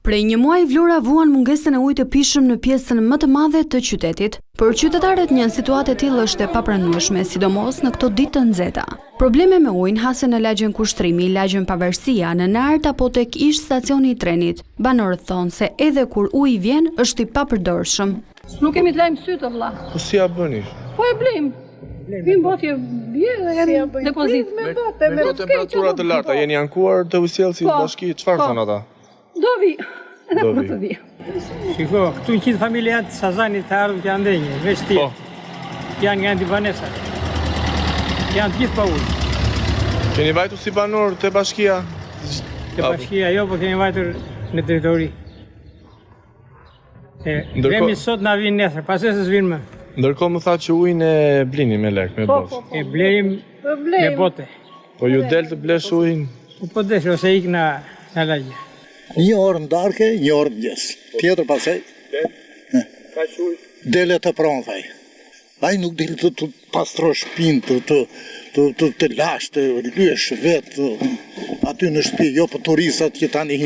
Prej një muaji Vlora vuan mungesën e ujit të pijshëm në pjesën më të madhe të qytetit. Për qytetarët një situatë e tillë është e papranueshme, sidomos në këto ditë të nxehta. Probleme me ujin hasen në lagjen Kushtrimi, lagjen Pavarësia, në Nart apo tek ish stacioni i trenit. Banorët thonë se edhe kur uji vjen është i papërdorshëm. Nuk kemi të lajmë sytë, vëlla. Po si ja bëni? Po e blejmë. Vim botje bje dhe depozit. Me temperatura të larta, jeni ankuar të ujësjellësit bashki, çfarë thonë ata? Do vi. Do të vi. Shiko, këtu 100 familje janë të Sazanit të ardhur që janë ndenjë, veç ti. Janë nga Antibanesa. Janë të gjithë pa ujë. Keni vajtur si banor të bashkia? Të bashkia jo, po kemi vajtur në territori. Vemi sot na vinë nesër, pastaj s'vinë më. Ndërkohë më tha që ujin e blini me lek, me botë. E blejmë me bote. Po ju del të blesh ujin? Po desh ose ik në lagje. Një orë ndarke, një orë mëngjes. Tjetër pasaj. Dele të pronë, thaj. Ai nuk del të pastrosh shtëpinë, të lash, të lyesh vetë aty në shtëpi, jo për turistat që tani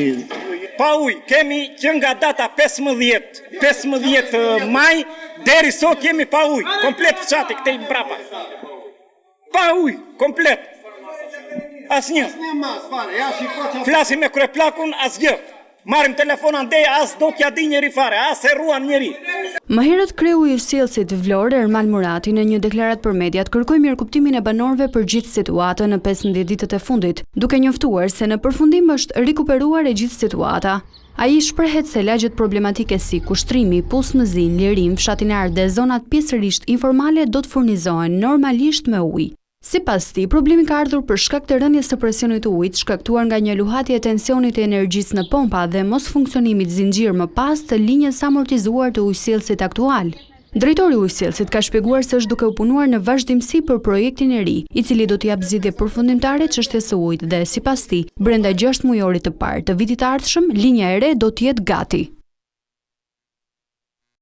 pa ujë, kemi që nga data 15 maj, deri sot kemi pa ujë, komplet fshati këtej mbrapa. Pa ujë, komplet. Asnjë. Flasim me kryeplakun, asgjë. Marrim telefon andej, as do t'ja di njëri fare, as e ruan njëri. Më herët kreu i ujësjellësit Vlorë, Ermal Murati, në një deklaratë për mediat kërkoi mirëkuptimin e banorëve për gjithë situatën në 15 ditët e fundit, duke njoftuar se në përfundim është rikuperuar e gjithë situata. Ai shprehet se lagjet problematike si Kushtrimi, Pusmëzin, Lirim, Fshatinardh dhe zonat pjesërisht informale do të furnizohen normalisht me ujë. Sipas tij, problemi ka ardhur për shkak të rënies së presionit të ujit, shkaktuar nga një luhatje e tensionit të energjisë në pompa dhe mos funksionimit zinxhir më pas të linjës amortizuar të ujësjellësit aktual. Drejtori i ujësjellësit ka shpjeguar se është duke u punuar në vazhdimsi për projektin e ri, i cili do t'i jap zgjidhje përfundimtare çështjes së ujit dhe sipas tij, brenda 6 mujorit të parë të vitit të ardhshëm, linja e re do të jetë gati.